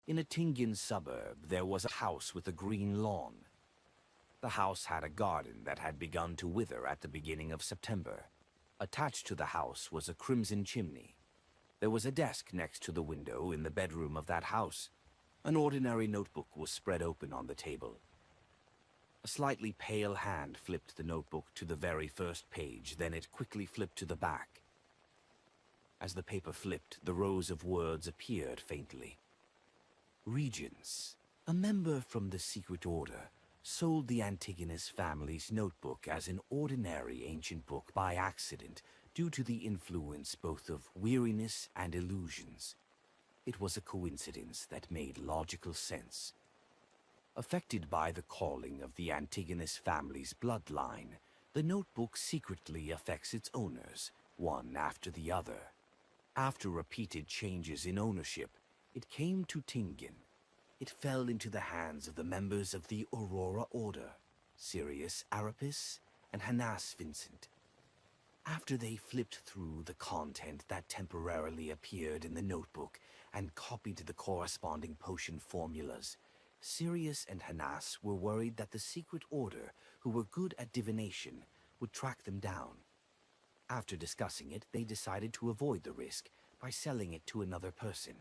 In a Tingen suburb, there was a house with a green lawn. The house had a garden that had begun to wither at the beginning of September. Attached to the house was a crimson chimney. There was a desk next to the window in the bedroom of that house. An ordinary notebook was spread open on the table. A slightly pale hand flipped the notebook to the very first page, then it quickly flipped to the back. As the paper flipped, the rows of words appeared faintly. Regents, a member from the Secret Order, sold the Antigonus family's notebook as an ordinary ancient book by accident due to the influence both of weariness and illusions. It was a coincidence that made logical sense. Affected by the calling of the Antigonus family's bloodline, the notebook secretly affects its owners, one after the other. After repeated changes in ownership, it came to Tingen. It fell into the hands of the members of the Aurora Order, Sirius Arapis and Hanas Vincent. After they flipped through the content that temporarily appeared in the notebook and copied the corresponding potion formulas, Sirius and Hanas were worried that the Secret Order, who were good at divination, would track them down. After discussing it, they decided to avoid the risk by selling it to another person.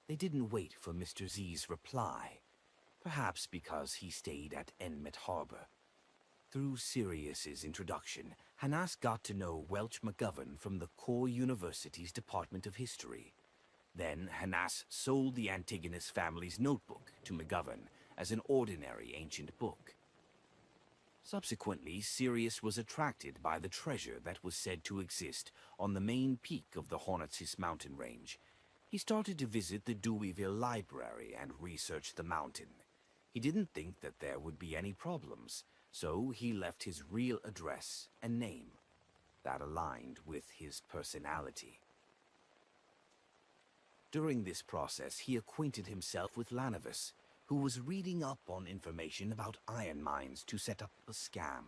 They didn't wait for Mr. Z's reply, perhaps because he stayed at Enmet Harbor. Through Sirius's introduction, Hanas got to know Welch McGovern from the Core University's Department of History. Then Hanas sold the Antigonus family's notebook to McGovern as an ordinary ancient book. Subsequently, Sirius was attracted by the treasure that was said to exist on the main peak of the Hornetsis mountain range. He started to visit the Deweyville Library and research the mountain. He didn't think that there would be any problems, so he left his real address and name. That aligned with his personality. During this process, he acquainted himself with Lanavis, who was reading up on information about iron mines to set up a scam.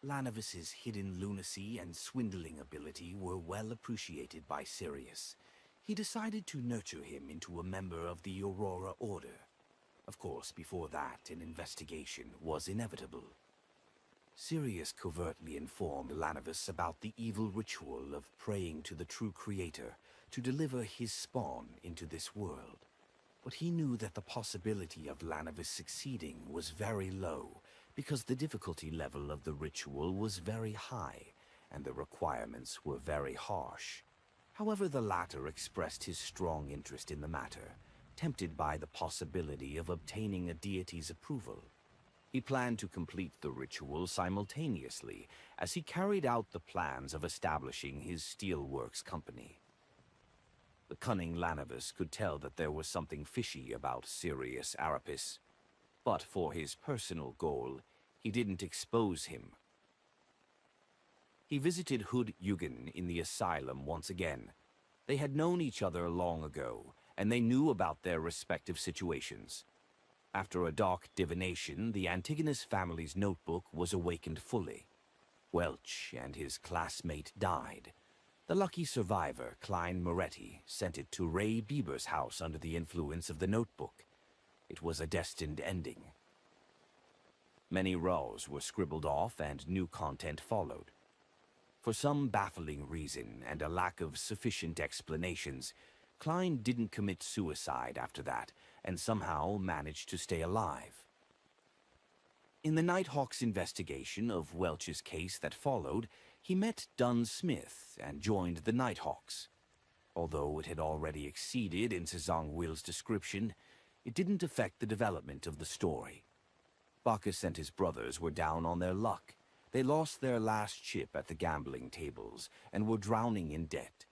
Lanavis's hidden lunacy and swindling ability were well appreciated by Sirius. He decided to nurture him into a member of the Aurora Order. Of course, before that, an investigation was inevitable. Sirius covertly informed Lanavis about the evil ritual of praying to the true creator to deliver his spawn into this world. But he knew that the possibility of Lanavis succeeding was very low, because the difficulty level of the ritual was very high, and the requirements were very harsh. However, the latter expressed his strong interest in the matter, tempted by the possibility of obtaining a deity's approval. He planned to complete the ritual simultaneously as he carried out the plans of establishing his steelworks company. The cunning Lanavis could tell that there was something fishy about Sirius Arapis, but for his personal goal, he didn't expose him. He visited Hood Yugen in the asylum once again. They had known each other long ago, and they knew about their respective situations. After a dark divination, the Antigonus family's notebook was awakened fully. Welch and his classmate died. The lucky survivor, Klein Moretti, sent it to Ray Bieber's house under the influence of the notebook. It was a destined ending. Many rows were scribbled off and new content followed. For some baffling reason and a lack of sufficient explanations, Klein didn't commit suicide after that and somehow managed to stay alive. In the Nighthawk's investigation of Welch's case that followed, he met Dunn Smith and joined the Nighthawks. Although it had already exceeded in Sezong Will's description, it didn't affect the development of the story. Bacchus and his brothers were down on their luck. They lost their last chip at the gambling tables and were drowning in debt.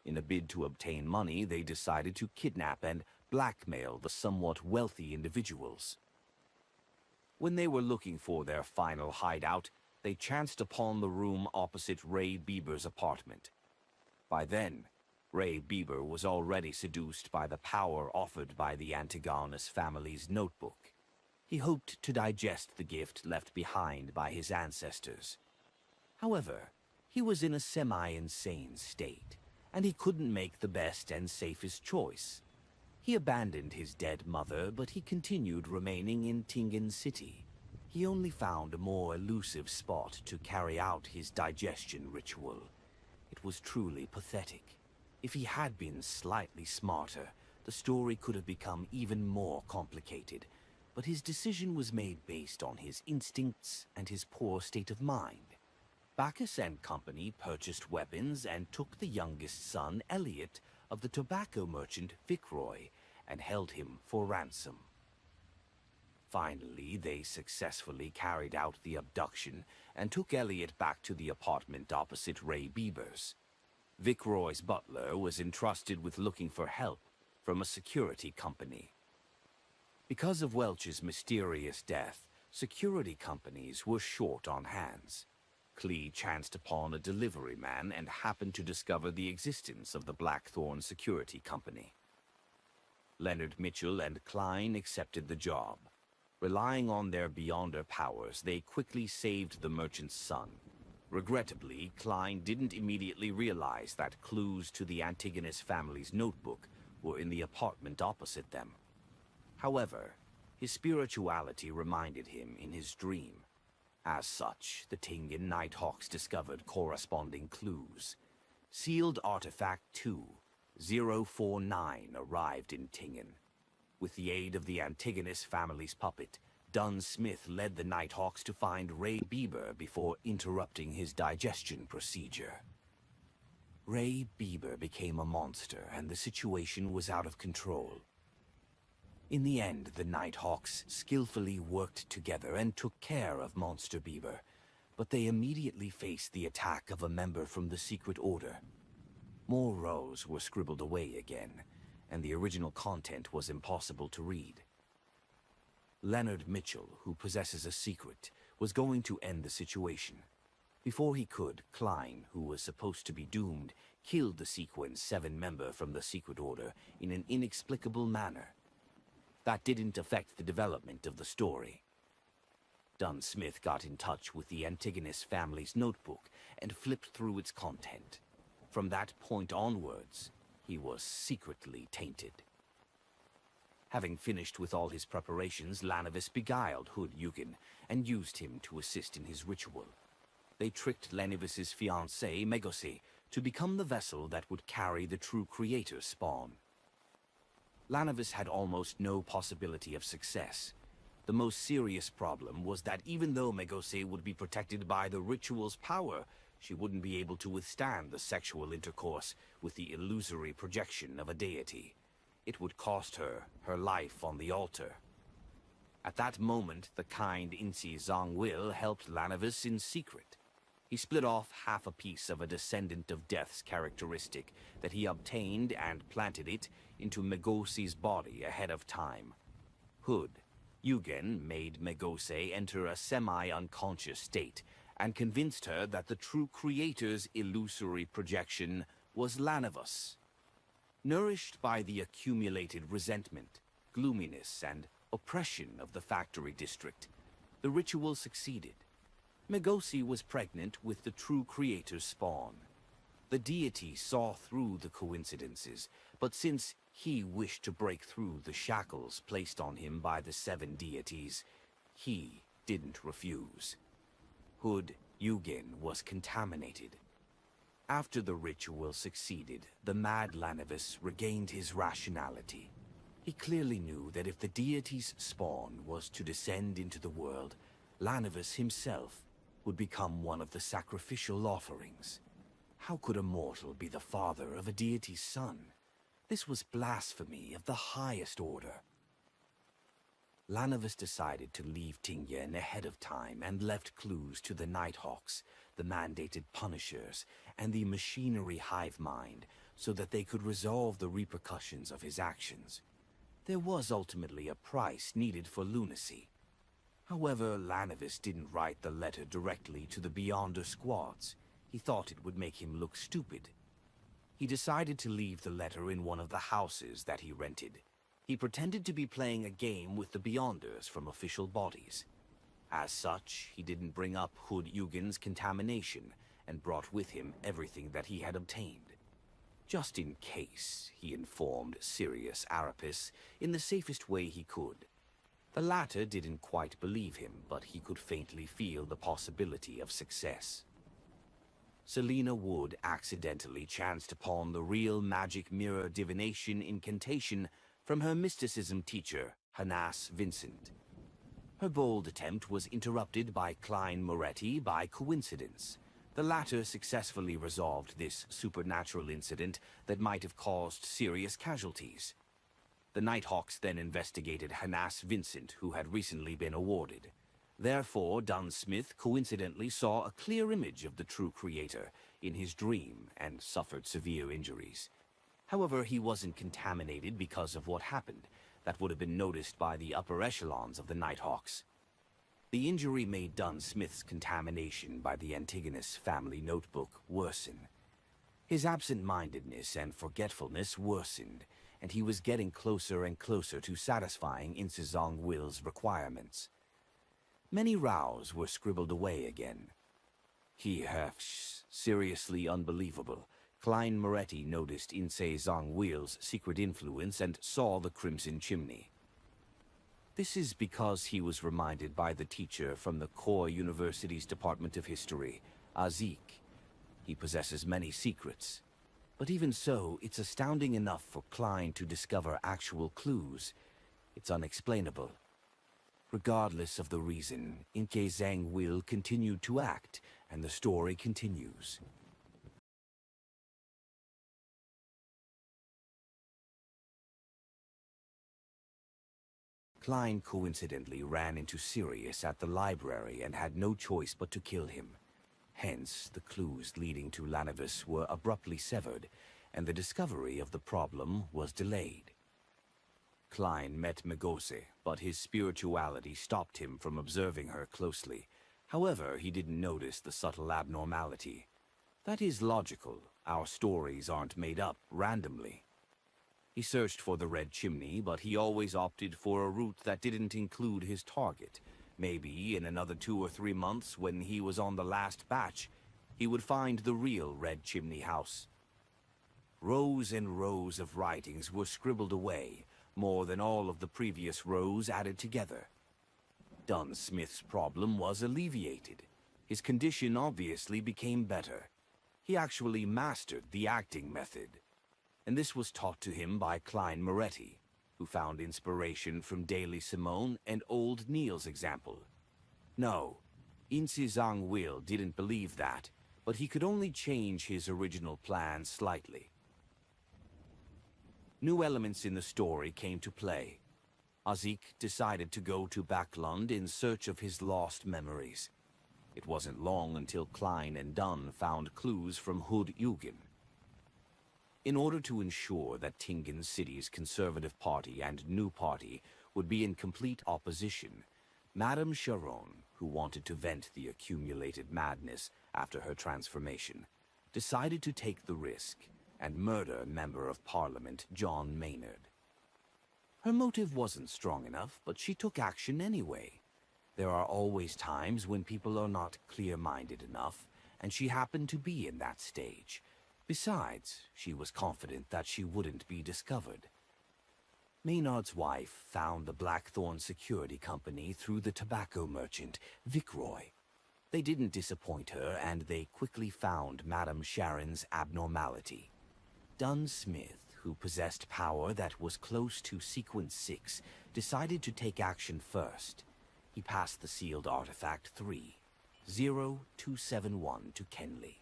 In a bid to obtain money, they decided to kidnap and blackmail the somewhat wealthy individuals. When they were looking for their final hideout, they chanced upon the room opposite Ray Bieber's apartment. By then, Ray Bieber was already seduced by the power offered by the Antigonus family's notebook. He hoped to digest the gift left behind by his ancestors. However, he was in a semi-insane state, and he couldn't make the best and safest choice. He abandoned his dead mother, but he continued remaining in Tingen City. He only found a more elusive spot to carry out his digestion ritual. It was truly pathetic. If he had been slightly smarter, the story could have become even more complicated, but his decision was made based on his instincts and his poor state of mind. Bacchus and Company purchased weapons and took the youngest son, Elliot, of the tobacco merchant Viceroy, and held him for ransom. Finally, they successfully carried out the abduction and took Elliot back to the apartment opposite Ray Bieber's. Viceroy's butler was entrusted with looking for help from a security company. Because of Welch's mysterious death, security companies were short on hands. Klee chanced upon a delivery man and happened to discover the existence of the Blackthorn Security Company. Leonard Mitchell and Klein accepted the job. Relying on their Beyonder powers, they quickly saved the merchant's son. Regrettably, Klein didn't immediately realize that clues to the Antigonus family's notebook were in the apartment opposite them. However, his spirituality reminded him in his dream. As such, the Tingen Nighthawks discovered corresponding clues. Sealed Artifact 2049 arrived in Tingen. With the aid of the Antigonus family's puppet, Dunn Smith led the Nighthawks to find Ray Bieber before interrupting his digestion procedure. Ray Bieber became a monster, and the situation was out of control. In the end, the Nighthawks skillfully worked together and took care of Monster Bieber, but they immediately faced the attack of a member from the Secret Order. More rows were scribbled away again, and the original content was impossible to read. Leonard Mitchell, who possesses a secret, was going to end the situation. Before he could, Klein, who was supposed to be doomed, killed the Sequence 7 member from the Secret Order in an inexplicable manner. That didn't affect the development of the story. Dunn Smith got in touch with the Antigonus family's notebook and flipped through its content. From that point onwards, he was secretly tainted. Having finished with all his preparations, Lanavis beguiled Hood Yugen and used him to assist in his ritual. They tricked Lanavis's fiancée, Megose, to become the vessel that would carry the true creator's spawn. Lanavis had almost no possibility of success. The most serious problem was that even though Megose would be protected by the ritual's power, she wouldn't be able to withstand the sexual intercourse with the illusory projection of a deity. It would cost her her life on the altar. At that moment, the kind Insi Zongwil helped Lanavis in secret. He split off half a piece of a Descendant of Death's characteristic that he obtained and planted it into Megose's body ahead of time. Hood Yugen made Megose enter a semi-unconscious state and convinced her that the true creator's illusory projection was Lanavis. Nourished by the accumulated resentment, gloominess, and oppression of the factory district, the ritual succeeded. Megose was pregnant with the true creator's spawn. The deity saw through the coincidences, but since he wished to break through the shackles placed on him by the 7 deities, he didn't refuse. Hood Yugen was contaminated. After the ritual succeeded, the mad Lanavis regained his rationality. He clearly knew that if the deity's spawn was to descend into the world, Lanavis himself would become one of the sacrificial offerings. How could a mortal be the father of a deity's son? This was blasphemy of the highest order. Lanavis decided to leave Tingen ahead of time and left clues to the Nighthawks, the mandated Punishers, and the machinery hive mind so that they could resolve the repercussions of his actions. There was ultimately a price needed for lunacy. However, Lanavis didn't write the letter directly to the Beyonder squads. He thought it would make him look stupid. He decided to leave the letter in one of the houses that he rented. He pretended to be playing a game with the Beyonders from official bodies. As such, he didn't bring up Hood Yugen's contamination and brought with him everything that he had obtained. Just in case, he informed Sirius Arapis in the safest way he could. The latter didn't quite believe him, but he could faintly feel the possibility of success. Selena Wood accidentally chanced upon the real magic mirror divination incantation from her mysticism teacher, Hanas Vincent. Her bold attempt was interrupted by Klein Moretti by coincidence. The latter successfully resolved this supernatural incident that might have caused serious casualties. The Nighthawks then investigated Hanas Vincent, who had recently been awarded. Therefore, Dunn Smith coincidentally saw a clear image of the true creator in his dream and suffered severe injuries. However, he wasn't contaminated because of what happened. That would have been noticed by the upper echelons of the Nighthawks. The injury made Dunn Smith's contamination by the Antigonus family notebook worsen. His absent-mindedness and forgetfulness worsened, and he was getting closer and closer to satisfying Insizong Will's requirements. Many rows were scribbled away again. He has seriously unbelievable. Klein Moretti noticed Insizong Will's secret influence and saw the Crimson Chimney. This is because he was reminded by the teacher from the Core University's Department of History, Azik. He possesses many secrets. But even so, it's astounding enough for Klein to discover actual clues. It's unexplainable. Regardless of the reason, Insizong Will continued to act, and the story continues. Klein coincidentally ran into Sirius at the library and had no choice but to kill him. Hence, the clues leading to Lanavis were abruptly severed, and the discovery of the problem was delayed. Klein met Megose, but his spirituality stopped him from observing her closely. However, he didn't notice the subtle abnormality. That is logical. Our stories aren't made up randomly. He searched for the Red Chimney, but he always opted for a route that didn't include his target. Maybe in another 2 or 3 months, when he was on the last batch, he would find the real Red Chimney house. Rows and rows of writings were scribbled away, more than all of the previous rows added together. Dunn Smith's problem was alleviated. His condition obviously became better. He actually mastered the acting method. And this was taught to him by Klein Moretti, who found inspiration from Daily Simone and Old Neil's example. No, Insizong Will didn't believe that, but he could only change his original plan slightly. New elements in the story came to play. Azik decided to go to Backlund in search of his lost memories. It wasn't long until Klein and Dunn found clues from Hood Eugen. In order to ensure that Tingen City's Conservative Party and New Party would be in complete opposition, Madame Charon, who wanted to vent the accumulated madness after her transformation, decided to take the risk and murder Member of Parliament John Maynard. Her motive wasn't strong enough, but she took action anyway. There are always times when people are not clear-minded enough, and she happened to be in that stage. Besides, she was confident that she wouldn't be discovered. Maynard's wife found the Blackthorn Security Company through the tobacco merchant, Viceroy. They didn't disappoint her, and they quickly found Madame Sharon's abnormality. Dunn Smith, who possessed power that was close to Sequence 6, decided to take action first. He passed the sealed artifact 30271 to Kenley.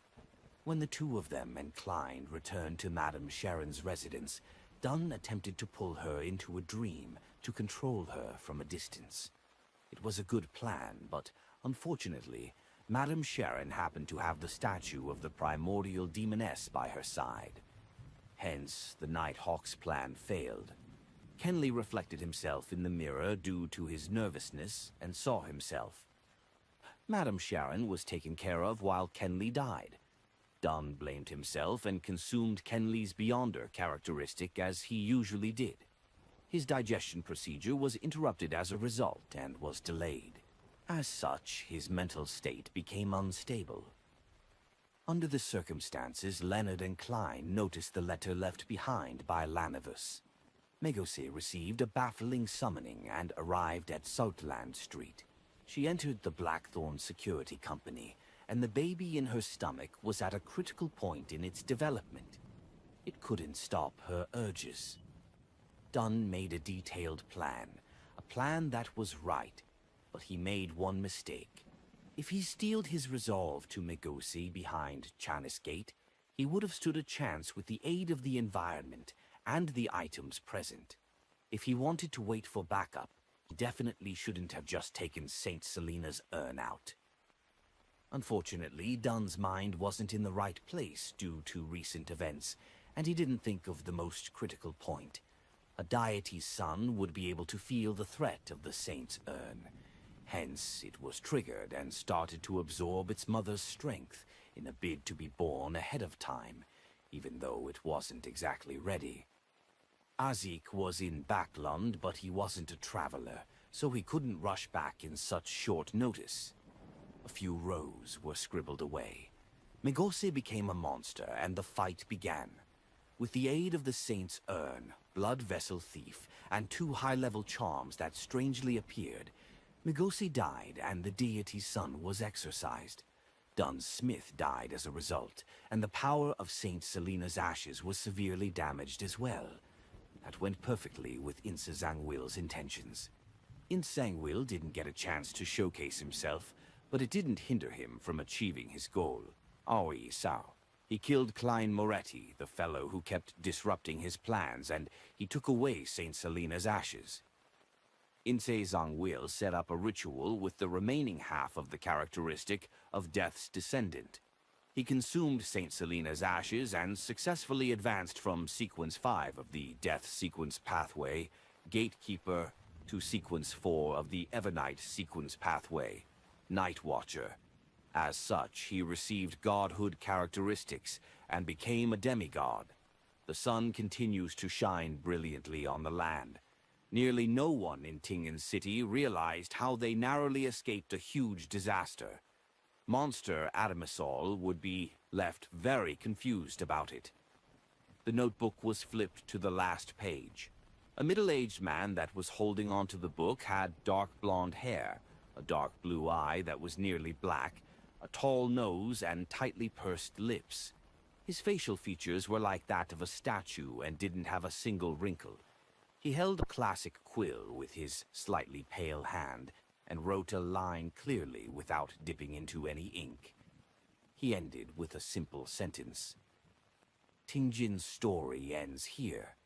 When the two of them and Klein returned to Madame Sharon's residence, Dunn attempted to pull her into a dream to control her from a distance. It was a good plan, but unfortunately, Madame Sharon happened to have the statue of the primordial demoness by her side. Hence, the Nighthawk's plan failed. Kenley reflected himself in the mirror due to his nervousness and saw himself. Madame Sharon was taken care of while Kenley died. Dunn blamed himself and consumed Kenley's Beyonder characteristic as he usually did. His digestion procedure was interrupted as a result and was delayed. As such, his mental state became unstable. Under the circumstances, Leonard and Klein noticed the letter left behind by Lanavus. Megose received a baffling summoning and arrived at Southland Street. She entered the Blackthorn Security Company, and the baby in her stomach was at a critical point in its development. It couldn't stop her urges. Dunn made a detailed plan, a plan that was right, but he made one mistake. If he steeled his resolve to Megose behind Chanis Gate, he would have stood a chance with the aid of the environment and the items present. If he wanted to wait for backup, he definitely shouldn't have just taken St. Selena's urn out. Unfortunately, Dunn's mind wasn't in the right place due to recent events, and he didn't think of the most critical point. A deity's son would be able to feel the threat of the saint's urn. Hence, it was triggered and started to absorb its mother's strength in a bid to be born ahead of time, even though it wasn't exactly ready. Azik was in Backlund, but he wasn't a traveler, so he couldn't rush back in such short notice. A few rows were scribbled away. Megose became a monster, and the fight began. With the aid of the saint's urn, blood vessel thief, and 2 high-level charms that strangely appeared, Megose died and the deity's son was exorcised. Dunn's smith died as a result, and the power of Saint Selena's ashes was severely damaged as well. That went perfectly with Insa Zangwill's intentions. Zangwill didn't get a chance to showcase himself, but it didn't hinder him from achieving his goal. Aoi Sao. He killed Klein Moretti, the fellow who kept disrupting his plans, and he took away Saint Selena's ashes. Inse Zangwil set up a ritual with the remaining half of the characteristic of Death's descendant. He consumed Saint Selena's ashes and successfully advanced from Sequence 5 of the Death Sequence pathway, Gatekeeper, to Sequence 4 of the Evernight Sequence pathway, Night Watcher. As such, he received godhood characteristics and became a demigod. The sun continues to shine brilliantly on the land. Nearly no one in Tingen City realized how they narrowly escaped a huge disaster. Monster Adamisol would be left very confused about it. The notebook was flipped to the last page. A middle-aged man that was holding onto the book had dark blonde hair, a dark blue eye that was nearly black, a tall nose, and tightly pursed lips. His facial features were like that of a statue and didn't have a single wrinkle. He held a classic quill with his slightly pale hand and wrote a line clearly without dipping into any ink. He ended with a simple sentence. Tingin's story ends here.